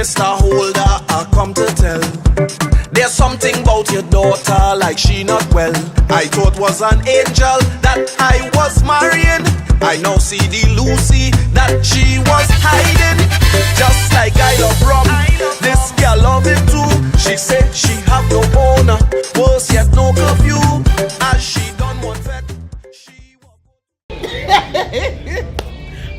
Mr. Holder, I come to tell. There's something about your daughter, like she not well. I thought was an angel that I was marrying. I now see the Lucy that she was hiding. Just like I love rum, this girl love it too. She said she have no owner, worse yet no curfew. As she done one Fete, she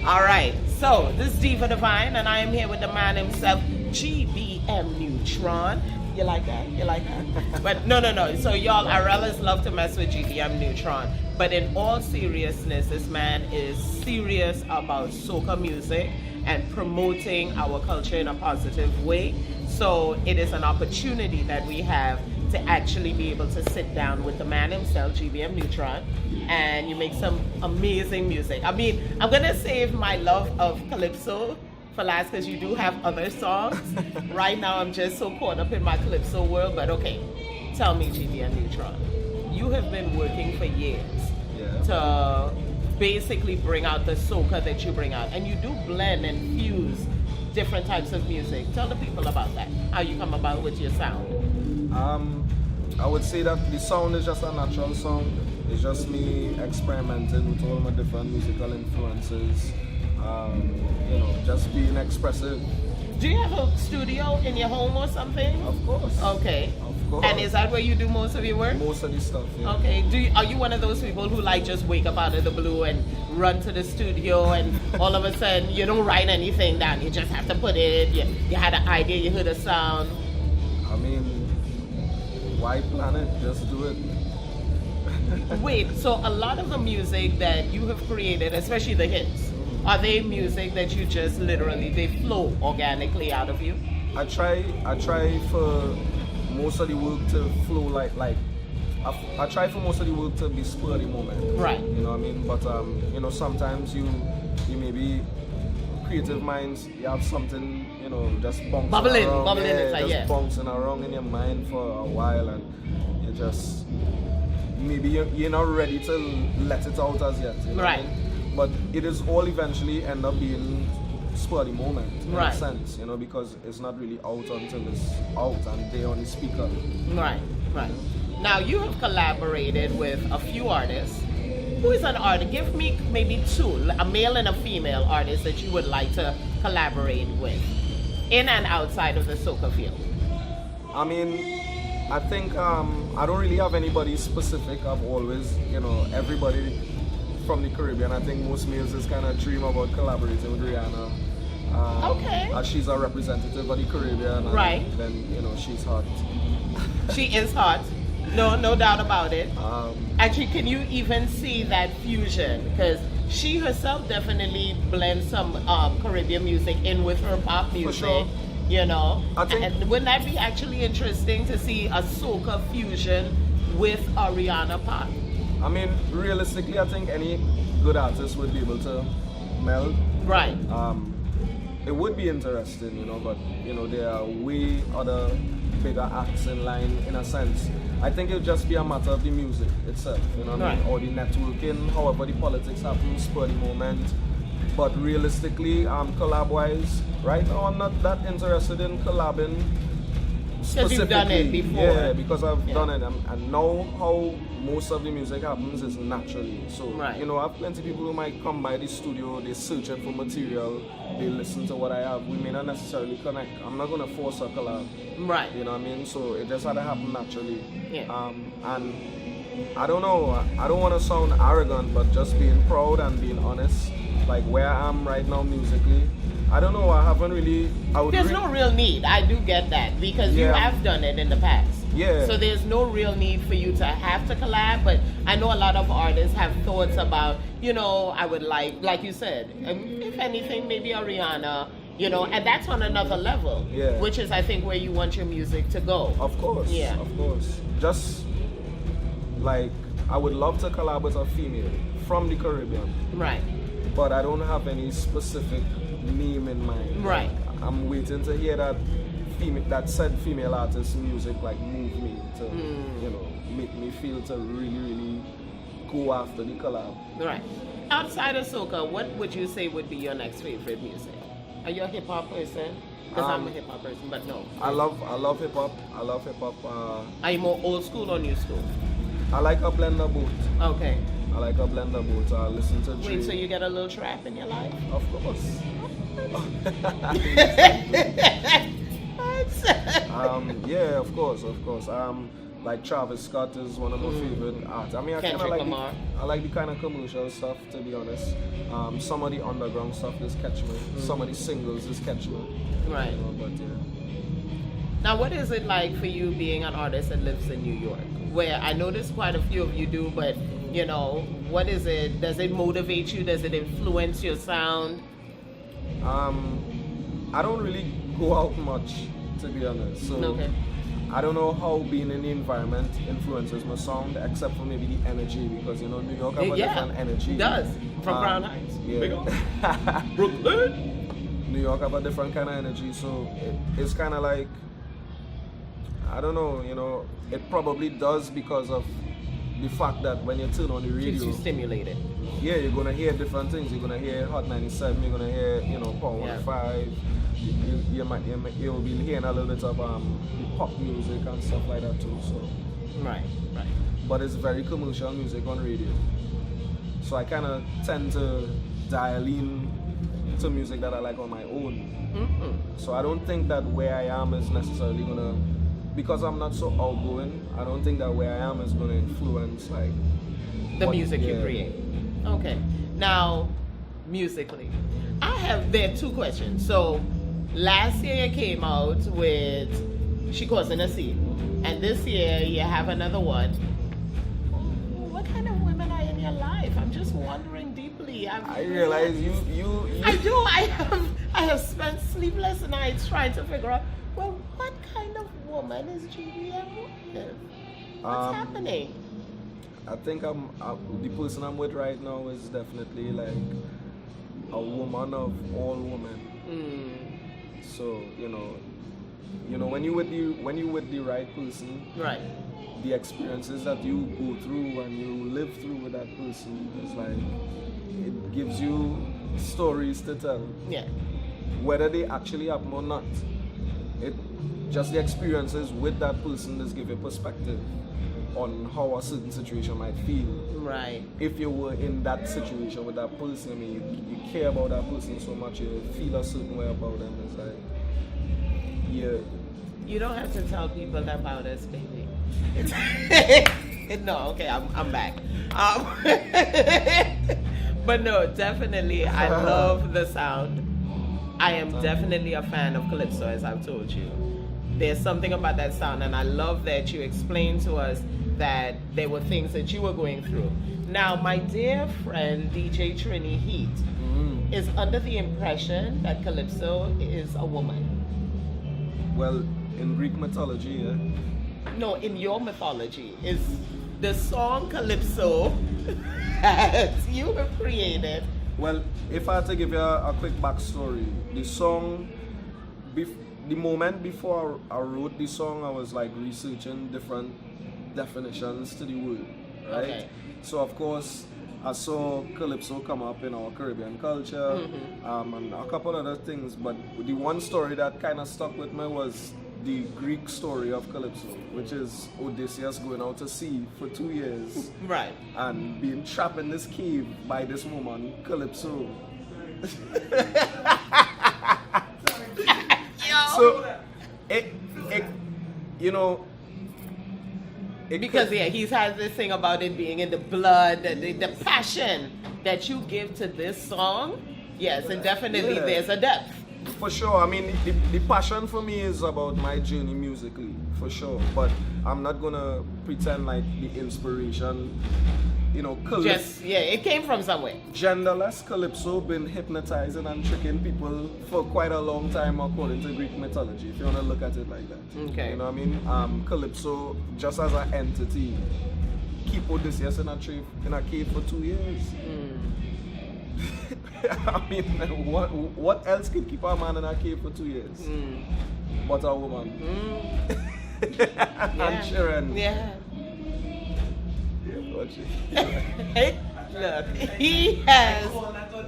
Alright, so this is Diva DVine, and I am here with the man himself, GBM Nutron. You like that? You like that? But no. So y'all, I realize love to mess with GBM Nutron. But in all seriousness, this man is serious about soca music and promoting our culture in a positive way. So it is an opportunity that we have to actually be able to sit down with the man himself, GBM Nutron, and you make some amazing music. I mean, I'm gonna save my love of Calypso for last because you do have other songs. Right now I'm just so caught up in my Calypso world, but okay, tell me, GBM Nutron, you have been working for years to basically bring out the soca that you bring out, and you do blend and fuse different types of music. Tell the people about that, how you come about with your sound. I would say that the sound is just a natural sound. It's just me experimenting with all my different musical influences. You know, just being expressive. Do you have a studio in your home or something? Of course. Okay. Of course. And is that where you do most of your work? Most of the stuff, yeah. Okay. Are you one of those people who like just wake up out of the blue and run to the studio and all of a sudden you don't write anything down, you just have to put it, you had an idea, you heard a sound? I mean, why plan it? Just do it. Wait, so a lot of the music that you have created, especially the hits, are they music that you just literally, they flow organically out of you? I try for most of the work to flow like I try for most of the work to be spur of the moment. Right. You know what I mean? But you know, sometimes you may be creative minds, you have something, you know, just bubbling inside, just bouncing around in your mind for a while, and you just maybe you're not ready to let it out as yet. You know right. What I mean? But it is all eventually end up being spur of the moment in a sense, you know, because it's not really out until it's out and they're on the speaker. Right. Now you have collaborated with a few artists. Who is an artist? Give me maybe two, a male and a female artist that you would like to collaborate with, in and outside of the soca field. I mean, I think I don't really have anybody specific. I've always, you know, everybody from the Caribbean. I think most males just kind of dream about collaborating with Rihanna. Okay. As she's a representative of the Caribbean. Right. Then, you know, she's hot. She is hot. No doubt about it. Actually, can you even see that fusion? Because she herself definitely blends some Caribbean music in with her pop music. For sure. You know, I think, and wouldn't that be actually interesting to see a soca fusion with a Rihanna pop? I mean, realistically, I think any good artist would be able to meld. Right. It would be interesting, you know, but you know, there are way other bigger acts in line in a sense. I think it'll just be a matter of the music itself, you know what I mean? Or the networking, however the politics happens, spur the moment. But realistically, collab-wise, right now I'm not that interested in collabing specifically. Because you've done it before. Yeah, because I've done it, and now how most of the music happens is naturally. So, you know, I have plenty of people who might come by the studio, they're searching for material, they listen to what I have. We may not necessarily connect. I'm not going to force a collab. Right. You know what I mean? So it just had to happen naturally. Yeah. And I don't know, I don't want to sound arrogant, but just being proud and being honest, like where I am right now musically, I don't know, I haven't really... There's no real need. I do get that because you have done it in the past. Yeah. So there's no real need for you to have to collab, but I know a lot of artists have thoughts about, you know, I would like you said, if anything, maybe a Rihanna, you know, and that's on another level, which is, I think, where you want your music to go. Of course, of course. Just, like, I would love to collab with a female from the Caribbean. Right. But I don't have any specific name in mind. Right. I'm waiting to hear that that said female artist music like move me to, you know, make me feel to really, really go after the collab. Right. Outside of soca, what would you say would be your next favorite music? Are you a hip hop person? Because I'm a hip hop person, but no. I love hip hop. I love hip hop. Are you more old school or new school? I like a blend of both. Okay. I like a blend of both. I listen to Wait, so you get a little trap in your life? Of course. Yeah, of course. Like Travis Scott is one of my favorite artists. I mean, I kind of like the kind of commercial stuff, to be honest. Some of the underground stuff is catch me. Some of the singles is catch me. Right. You know, but yeah. Now, what is it like for you being an artist that lives in New York? Where I notice quite a few of you do, but you know, what is it? Does it motivate you? Does it influence your sound? I don't really go out much, to be honest. So Okay. I don't know how being in the environment influences my sound, except for maybe the energy, because you know New York has a different energy. It does. From Crown Heights. Yeah. Brooklyn. New York have a different kind of energy, so it's kind of like, I don't know, you know, it probably does because of the fact that when you turn on the radio, Keeps you stimulated. yeah, you're gonna hear different things. You're gonna hear Hot 97. You're gonna hear, you know, Power 105. You'll be hearing a little bit of pop music and stuff like that too. So, Right. but it's very commercial music on radio. So I kind of tend to dial in to music that I like on my own. So I don't think that where I am is necessarily gonna, because I'm not so outgoing, I don't think that where I am is gonna influence like The music you create. Okay. Now, musically, there are two questions. So, last year you came out with She Causing a Scene, and this year you have another one. What kind of women are in your life? I'm just wondering deeply. I realize you I do. I have spent sleepless nights trying to figure out, well, what kind of woman is GBM with? What's happening? I think the person I'm with right now is definitely like a woman of all women. So you know when you with the right person, Right. the experiences that you go through and you live through with that person is like, it gives you stories to tell. Yeah. Whether they actually happen or not, it just the experiences with that person just give you perspective on how a certain situation might feel. Right. If you were in that situation with that person, I mean, you care about that person so much, you feel a certain way about them. It's like, yeah. You don't have to tell people about us, baby. No, okay, I'm back. But no, definitely, I love the sound. I am definitely a fan of Calypso, as I've told you. There's something about that sound, and I love that you explained to us that there were things that you were going through. Now, my dear friend, DJ TriniHeat, is under the impression that Calypso is a woman. Well, in Greek mythology, yeah. No, in your mythology, is the song Calypso that you have created. Well, if I had to give you a quick backstory, the song, the moment before I wrote the song, I was like researching different definitions to the word, right? Okay. So of course, I saw Calypso come up in our Caribbean culture, and a couple other things, but the one story that kind of stuck with me was the Greek story of Calypso, which is Odysseus going out to sea for 2 years, Right. and being trapped in this cave by this woman, Calypso. So, Because he's had this thing about it being in the blood, the passion that you give to this song. Yes, and definitely there's a depth. For sure. I mean, the passion for me is about my journey musically, for sure. But I'm not gonna pretend like the inspiration, it came from somewhere. Genderless Calypso been hypnotizing and tricking people for quite a long time according to Greek mythology, if you want to look at it like that. Okay. You know what I mean? Calypso, just as an entity, keep Odysseus in a cave for 2 years. I mean, what else could keep a man in a cave for 2 years? But a woman. And children. Yeah. Watch it. Look, he has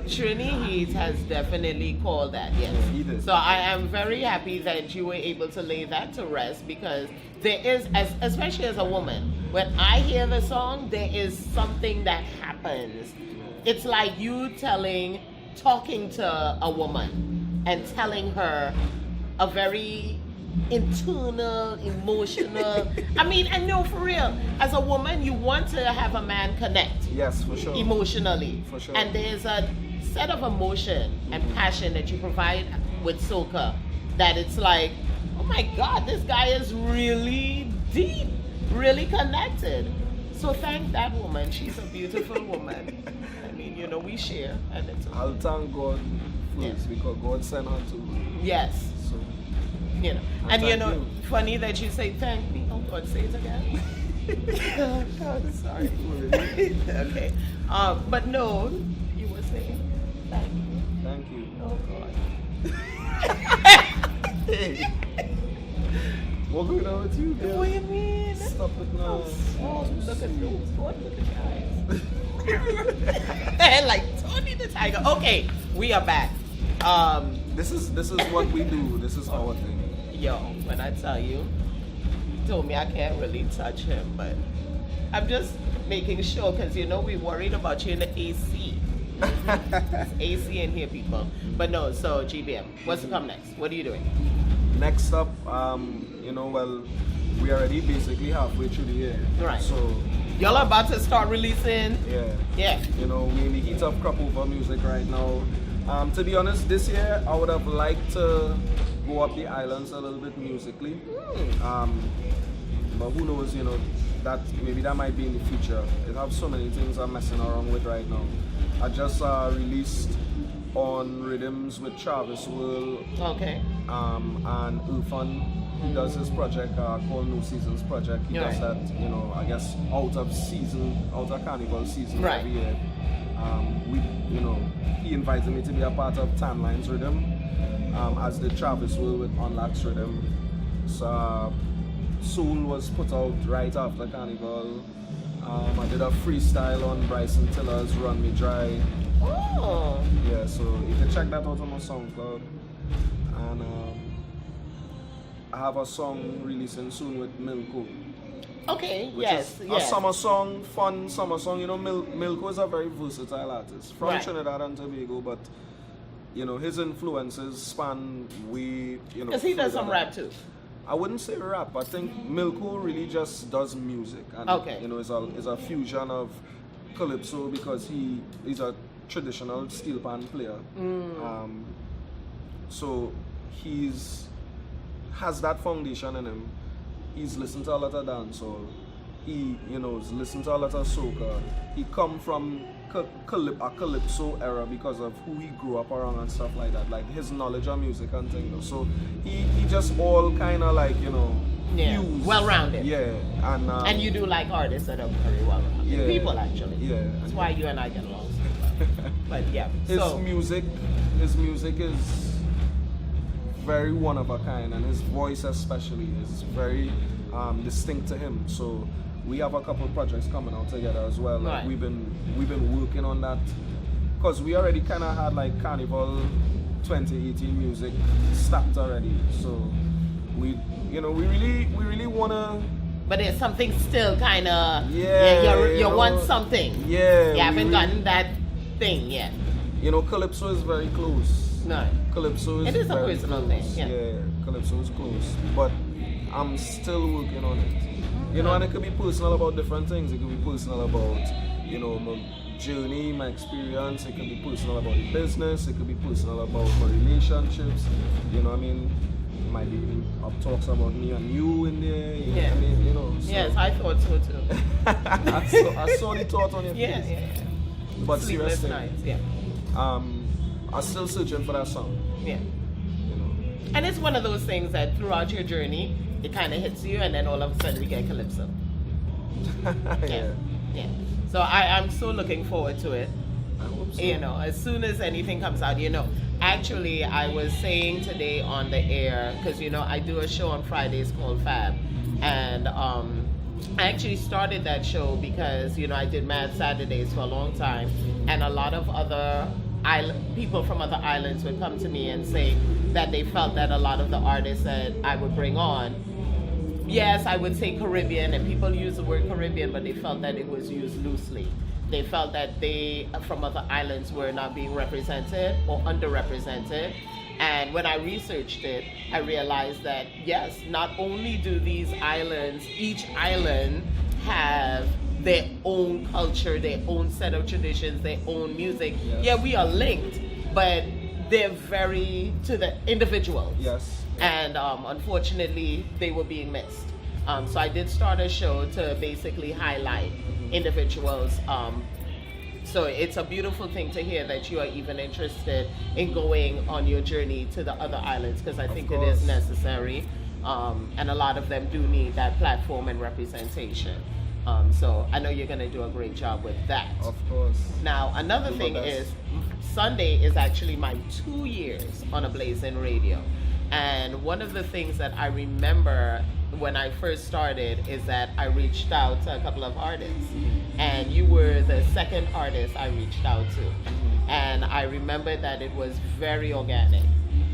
TriniHeat has definitely called that, yes. He did. So I am very happy that you were able to lay that to rest, because there is, especially as a woman, when I hear the song, there is something that happens. It's like you talking to a woman and telling her a very internal, emotional. I mean, I know for real, as a woman, you want to have a man connect. Yes, for sure. Emotionally. For sure. And there's a set of emotion and passion that you provide with soca that it's like, oh my God, this guy is really deep, really connected. So thank that woman. She's a beautiful woman. I mean, you know, we share. And it's I'll thank God first, because God sent her to me. yes. So, You know, and you thank know, you. funny that you say thank me. Oh God, say it again. Oh God, sorry. Okay, but no, you were saying thank you. thank you. Oh God. Hey. What going on with you, girl? What do you mean? Stop it now. Oh, look at you. God, look at your eyes. Like Tony the Tiger. Okay, we are back. This is what we do. This is our thing. Yo, when I tell you, told me I can't really touch him, but I'm just making sure, because you know we worried about you in the AC. It's AC in here, people. But no, so GBM, what's to come next? What are you doing? Next up, you know, well, we already basically halfway through the year. Right. So Y'all are about to start releasing. Yeah. you know, we in the heat of crop over music right now. To be honest, this year I would have liked to go up the islands a little bit musically. But who knows, you know, that maybe that might be in the future. I have so many things I'm messing around with right now. I just released on Rhythms with Travis Will Okay. and Irfan. He does his project called No Seasons Project. He does that, you know, I guess out of carnival season Right. every year. You know, he invited me to be a part of Tan Lines Rhythm, as did Travis Will with Unlocks Rhythm. So Soul was put out right after Carnival. I did a freestyle on Bryson Tiller's Run Me Dry. Oh. Yeah, so you can check that out on my SoundCloud. And I have a song releasing soon with Milko. Okay. Which Yes. is Yes. a summer song, fun summer song. You know, Milko is a very versatile artist from Right. Trinidad and Tobago, but you know, his influences span way, you know. Because he does further some than- rap too. I wouldn't say rap. I think Milko really just does music, and Okay. you know, is a fusion of calypso, because he's a traditional steel pan player. So has that foundation in him. He's listened to a lot of dancehall. He, you know, has listened to a lot of soca. He come from a calypso era because of who he grew up around and stuff like that. Like his knowledge of music and things. So he just all kind of like, you know, Yeah. fused. Well-rounded. Yeah, And you do like artists that are very well rounded. Yeah. People actually. Yeah. That's why you and I get along so well. But yeah. His So music is very one of a kind, and his voice especially is very distinct to him. So we have a couple projects coming out together as well. Like Right. we've been working on that, because we already kind of had like Carnival 2018 music stacked already. So we really wanna. but there's something still kind of you you want know, something. Yeah, You haven't gotten that thing yet. You know, calypso is very close. No. Calypso is It is a very personal close. thing, yeah. Calypso is close, but I'm still working on it. You know, and it could be personal about different things. It could be personal about, you know, my journey, my experience. It could be personal about the business. It could be personal about my relationships. You know what I mean? It might be talks about me and you in there. You know what I mean? You know. So. Yes, I thought so too. I saw the thought on your Yeah, face. yeah. But Sleepless seriously, nights, yeah. I'm still searching for that song. Yeah. You know. And it's one of those things that throughout your journey, it kind of hits you, and then all of a sudden we get calypso. Yeah. Yeah. So I'm so looking forward to it. I hope so. You know, as soon as anything comes out, you know. Actually, I was saying today on the air, because, you know, I do a show on Fridays called Fab. And I actually started that show because, you know, I did Mad Saturdays for a long time. And a lot of other people from other islands would come to me and say that they felt that a lot of the artists that I would bring on, yes, I would say Caribbean, and people use the word Caribbean, but they felt that it was used loosely. They felt that they from other islands were not being represented or underrepresented. And when I researched it, I realized that yes, not only do these islands, each island have their own culture, their own set of traditions, their own music. Yes. Yeah, we are linked, but they're very to the individuals. Yes. And unfortunately, they were being missed. So I did start a show to basically highlight individuals. So it's a beautiful thing to hear that you are even interested in going on your journey to the other islands, because I think it is necessary. And a lot of them do need that platform and representation. So I know you're going to do a great job with that. Of course. Now, another thing is, Sunday is actually my 2 years on Ablazin Radio. And one of the things that I remember when I first started is that I reached out to a couple of artists. And you were the second artist I reached out to. And I remember that it was very organic,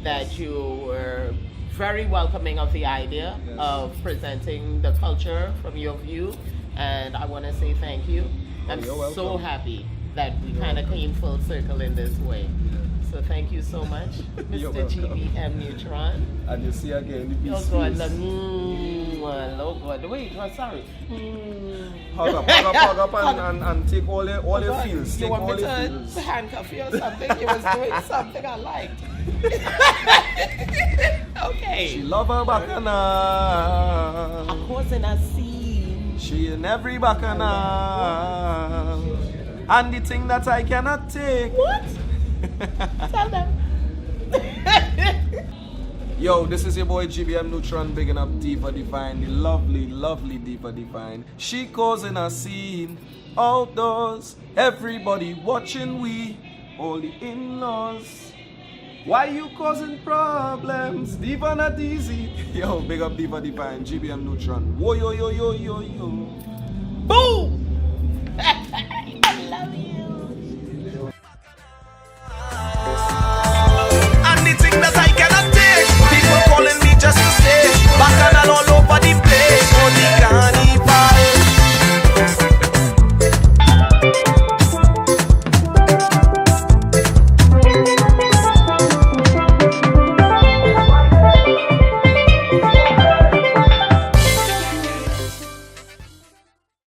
that you were very welcoming of the idea of presenting the culture from your view. And I want to say thank you. I'm so happy that we kind of came full circle in this way. So thank you so much, Mr. GBM Nutron. And you see again the beast. Oh God, wait, sorry. Hug up and take all your feels. You Take want all me your to feels. handcuff you or something? You was doing something I liked. Okay. She love her bacchanal. Of course, in a scene. She in every bacchanal. And the thing that I cannot take. What? Tell them. Yo, this is your boy GBM Nutron, bigging up Diva DVine, the lovely, lovely Diva DVine. She causing a scene outdoors, everybody watching we, all the in-laws. Why you causing problems? Diva not easy. Yo, big up Diva DVine, GBM Nutron. Whoa, yo, yo, yo, yo, yo. Boom!